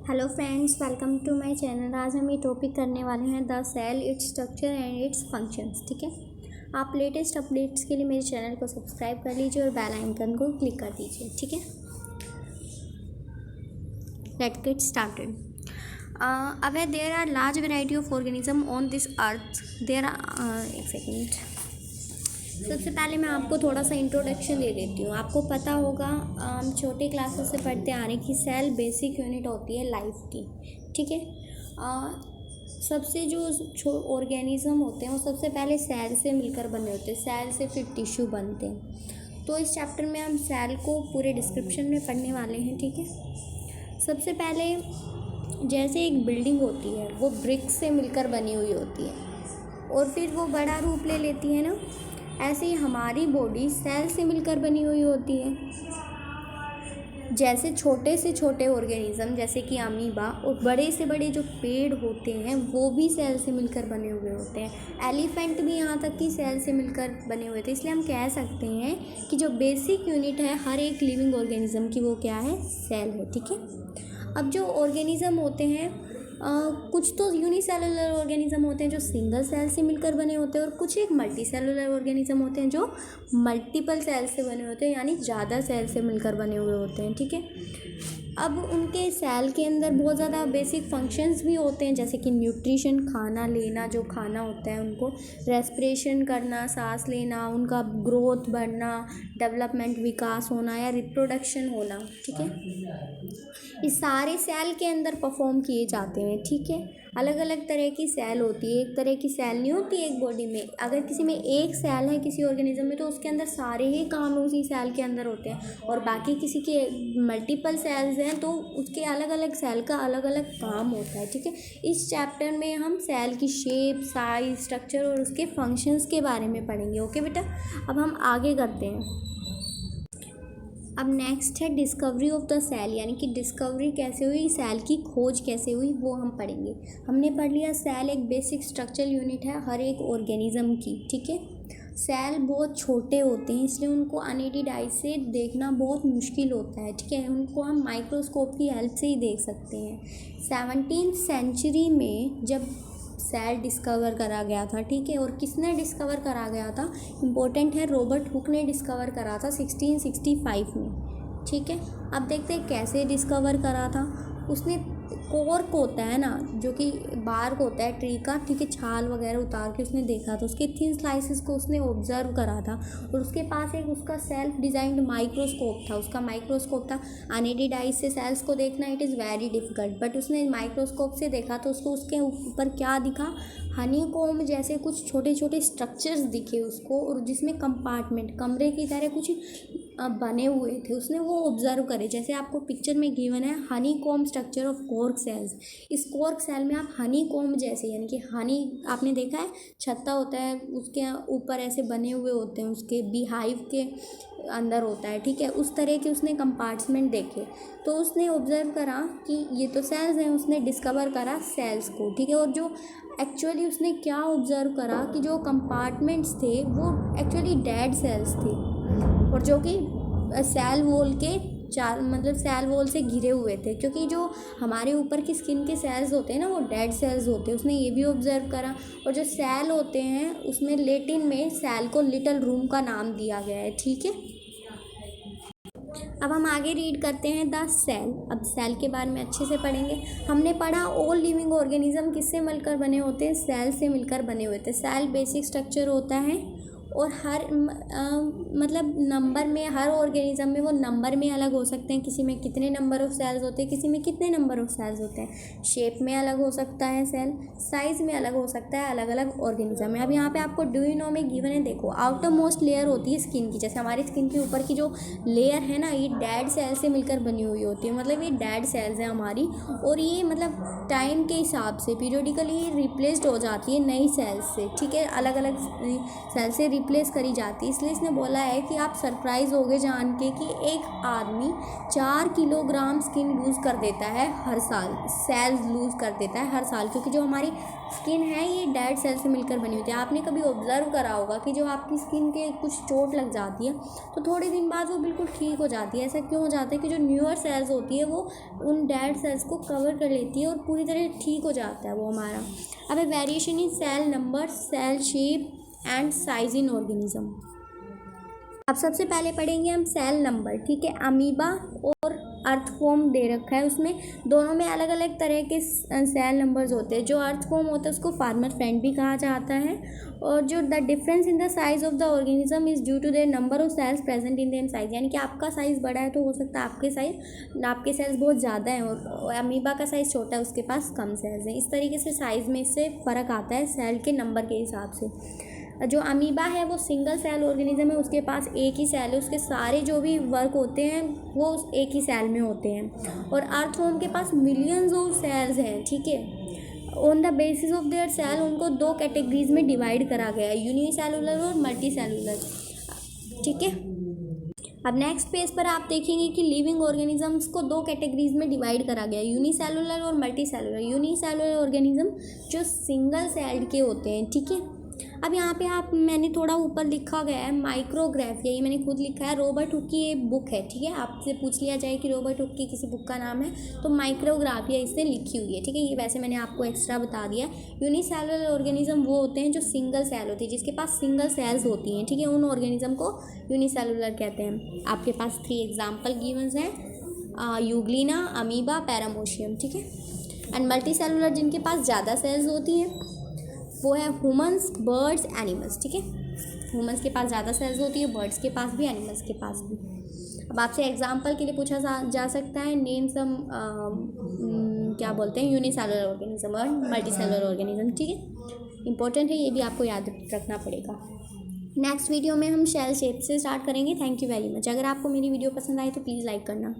Hello friends, welcome to my channel. आज हम ये टॉपिक करने वाले हैं the cell, its structure and its functions. ठीक है, आप लेटेस्ट अपडेट्स के लिए मेरे चैनल को सब्सक्राइब कर लीजिए और बेल आइकन को क्लिक कर दीजिए। ठीक है, लेट्स गेट स्टार्टेड। अब there are large variety of organism on this earth. There are एक सेकेंड, सबसे पहले मैं आपको थोड़ा सा इंट्रोडक्शन दे देती हूँ। आपको पता होगा, हम छोटे क्लासेस से पढ़ते आ रहे हैं कि सेल बेसिक यूनिट होती है लाइफ की। ठीक है, सबसे जो ऑर्गेनिज्म होते हैं वो सबसे पहले सेल से मिलकर बने होते हैं, सेल से फिर टिश्यू बनते हैं। तो इस चैप्टर में हम सेल को पूरे डिस्क्रिप्शन में पढ़ने वाले हैं। ठीक है, सबसे पहले जैसे एक बिल्डिंग होती है वो ब्रिक्स से मिलकर बनी हुई होती है और फिर वो बड़ा रूप ले लेती है ना, ऐसे ही हमारी बॉडी सेल से मिलकर बनी हुई होती है। जैसे छोटे से छोटे ऑर्गेनिज्म जैसे कि अमीबा और बड़े से बड़े जो पेड़ होते हैं वो भी सेल से मिलकर बने हुए होते हैं। एलिफेंट भी यहाँ तक कि सेल से मिलकर बने हुए थे। इसलिए हम कह सकते हैं कि जो बेसिक यूनिट है हर एक लिविंग ऑर्गेनिज्म की वो क्या है, सेल है। ठीक है, अब जो ऑर्गेनिज्म होते हैं कुछ तो यूनिसेलुलर ऑर्गेनिज्म होते हैं जो सिंगल सेल से मिलकर बने होते हैं और कुछ एक मल्टी सेलुलर ऑर्गेनिज्म होते हैं जो मल्टीपल सेल से बने होते हैं, यानी ज़्यादा सेल से मिलकर बने हुए होते हैं। ठीक है, अब उनके सेल के अंदर बहुत ज़्यादा बेसिक फंक्शंस भी होते हैं, जैसे कि न्यूट्रिशन, खाना लेना, जो खाना होता है उनको, रेस्पिरेशन करना, सांस लेना, उनका ग्रोथ बढ़ना, डेवलपमेंट विकास होना या रिप्रोडक्शन होना। ठीक है, ये सारे सेल के अंदर परफॉर्म किए जाते हैं। ठीक है, अलग अलग तरह की सेल होती है, एक तरह की सेल नहीं होती एक बॉडी में। अगर किसी में एक सेल है किसी ऑर्गेनिज्म में तो उसके अंदर सारे ही काम उसी सेल के अंदर होते हैं, और बाकी किसी के मल्टीपल सेल्स हैं तो उसके अलग अलग सेल का अलग अलग काम होता है। ठीक है, इस चैप्टर में हम सेल की शेप, साइज, स्ट्रक्चर और उसके फंक्शंस के बारे में पढ़ेंगे। ओके बेटा, अब हम आगे करते हैं। अब नेक्स्ट है डिस्कवरी ऑफ द सेल, यानी कि डिस्कवरी कैसे हुई, सेल की खोज कैसे हुई, वो हम पढ़ेंगे। हमने पढ़ लिया सेल एक बेसिक स्ट्रक्चरल यूनिट है हर एक ऑर्गेनिज्म की। ठीक है, सेल बहुत छोटे होते हैं इसलिए उनको अनएडेड आई से देखना बहुत मुश्किल होता है। ठीक है, उनको हम माइक्रोस्कोप की हेल्प से ही देख सकते हैं। 17वीं सेंचुरी में जब सेल डिस्कवर करा गया था, ठीक है, और किसने डिस्कवर करा गया था, इम्पोर्टेंट है, रॉबर्ट हुक ने डिस्कवर करा था 1665 में। ठीक है, अब देखते हैं कैसे डिस्कवर करा था। उसने कॉर्क होता है ना, जो कि बार्क होता है ट्री का, ठीक है, छाल वगैरह उतार के उसने देखा था, उसके थिन स्लाइसिस को उसने ऑब्जर्व करा था और उसके पास एक उसका सेल्फ डिज़ाइंड माइक्रोस्कोप था। उसका माइक्रोस्कोप था, अनएडेड आइज से सेल्स को देखना it is very difficult, but उसने माइक्रोस्कोप से देखा तो उसको उसके ऊपर क्या दिखा, हनी कॉम्ब जैसे कुछ छोटे छोटे स्ट्रक्चर्स दिखे उसको, और जिसमें कंपार्टमेंट कमरे की तरह कुछ बने हुए थे, उसने वो ऑब्जर्व करे। जैसे आपको पिक्चर में गिवन है honey comb structure of cork cells. इस कॉर्क सेल में आप हनी कॉम्ब जैसे, यानी कि हनी आपने देखा है, छत्ता होता है उसके ऊपर ऐसे बने हुए होते हैं, उसके बीहाइव के अंदर होता है। ठीक है, उस तरह के उसने कंपार्टमेंट देखे तो उसने ऑब्जर्व करा कि ये तो सेल्स हैं, उसने डिस्कवर करा सेल्स को। ठीक है, और जो एक्चुअली उसने क्या ऑब्जर्व करा कि जो कंपार्टमेंट्स थे वो एक्चुअली डेड सेल्स थे, और जो कि सेल वॉल के सेल वॉल से घिरे हुए थे, क्योंकि जो हमारे ऊपर की स्किन के सेल्स होते हैं ना वो डेड सेल्स होते हैं। उसने ये भी ऑब्जर्व करा, और जो सेल होते हैं उसमें लेटिन में सेल को लिटिल रूम का नाम दिया गया है। ठीक है, अब हम आगे रीड करते हैं द सेल। अब सेल के बारे में अच्छे से पढ़ेंगे। हमने पढ़ा ऑल लिविंग ऑर्गेनिज्म किससे मिलकर बने होते हैं, सेल से मिलकर बने हुए थे। सेल बेसिक स्ट्रक्चर होता है और हर मतलब नंबर में, हर ऑर्गेनिज्म में वो नंबर में अलग हो सकते हैं। किसी में कितने नंबर ऑफ सेल्स होते हैं, किसी में कितने नंबर ऑफ सेल्स होते हैं। शेप में अलग हो सकता है सेल, साइज़ में अलग हो सकता है, अलग अलग ऑर्गेनिज्म में। अब यहाँ पे आपको डू यू नो में गिवन है, देखो आउटर मोस्ट लेयर होती है स्किन की। जैसे हमारी स्किन के ऊपर की जो लेयर है ना, ये डेड सेल से मिलकर बनी हुई होती है, मतलब ये डेड सेल्स हैं हमारी, और ये मतलब टाइम के हिसाब से पीरियडिकली रिप्लेस्ड हो जाती है नई सेल्स से। ठीक है, अलग अलग सेल से रिप्लेस करी जाती है। इसलिए इसने बोला है कि आप सरप्राइज़ होगे जान के कि एक आदमी 4 किलोग्राम स्किन लूज़ कर देता है हर साल, सेल्स लूज़ कर देता है हर साल, क्योंकि जो हमारी स्किन है ये डेड सेल से मिलकर बनी होती है। आपने कभी ऑब्ज़र्व करा होगा कि जो आपकी स्किन के कुछ चोट लग जाती है तो थोड़े दिन बाद वो बिल्कुल ठीक हो जाती है। ऐसा क्यों हो जाता है कि जो न्यूअर सेल्स होती है वो उन डेड सेल्स को कवर कर लेती है और पूरी तरह ठीक हो जाता है वो हमारा। अब variation in cell number, cell shape and size in organism. अब सबसे पहले पढ़ेंगे हम सेल नंबर, ठीक है। अमीबा और अर्थवॉर्म दे रखा है, उसमें दोनों में अलग अलग तरह के सेल नंबर्स होते हैं। जो अर्थवॉर्म होता है उसको फार्मर फ्रेंड भी कहा जाता है, और जो the difference in the size of the organism is due to their number of cells present in their size. यानी कि आपका साइज़ बड़ा है तो हो सकता है आपके सेल्स बहुत ज़्यादा हैं, और अमीबा का साइज़ छोटा है, उसके पास कम सेल्स हैं। इस तरीके से साइज़ में इससे फ़र्क आता है सेल के नंबर के हिसाब से। जो अमीबा है वो सिंगल सेल ऑर्गेनिज्म है, उसके पास एक ही सेल है, उसके सारे जो भी वर्क होते हैं वो एक ही सेल में होते हैं। और अर्थवॉर्म के पास मिलियंस ऑफ सेल्स हैं, ठीक है। On the basis of their cell उनको 2 कैटेगरीज में डिवाइड करा गया है, यूनिसेलुलर और मल्टी सेलुलर, ठीक है। अब नेक्स्ट पेज पर आप देखेंगे कि लिविंग ऑर्गेनिजम्स को 2 कैटेगरीज में डिवाइड करा गया है, यूनिसेलुलर और मल्टी सेलुलर। यूनिसेलुलर ऑर्गेनिज्म जो सिंगल सेल्ड के होते हैं, ठीक है। अब यहाँ पे मैंने थोड़ा ऊपर लिखा गया है माइक्रोग्राफिया, ये मैंने खुद लिखा है। रॉबर्ट हुक की ये बुक है, ठीक है। आपसे पूछ लिया जाए कि रॉबर्ट हुक की किसी बुक का नाम है तो माइक्रोग्राफिया इससे लिखी हुई है, ठीक है। ये वैसे मैंने आपको एक्स्ट्रा बता दिया। यूनिसेलुलर ऑर्गेनिज्म वो होते हैं जो सिंगल सेल होती है, जिसके पास सिंगल सेल्स होती हैं, ठीक है। उन ऑर्गेनिज्म को यूनिसेलुलर कहते हैं। आपके पास 3 एग्जाम्पल गिवन्स हैं, यूग्लिना, अमीबा, पैरामोशियम, ठीक है। एंड मल्टी सेलुलर जिनके पास ज़्यादा सेल्स होती हैं वो है ह्यूमंस, बर्ड्स, एनिमल्स, ठीक है। ह्यूमंस के पास ज़्यादा सेल्स होती है, बर्ड्स के पास भी, एनिमल्स के पास भी। अब आपसे एग्जांपल के लिए पूछा जा सकता है नेम सम क्या बोलते हैं यूनिसेलुलर ऑर्गेनिज्म और मल्टी सेलुलर ऑर्गेनिज्म, ठीक है। इंपॉर्टेंट है, ये भी आपको याद रखना पड़ेगा। नेक्स्ट वीडियो में हम शेल शेप से स्टार्ट करेंगे। Thank you very much. अगर आपको मेरी वीडियो पसंद आई तो प्लीज़ लाइक करना।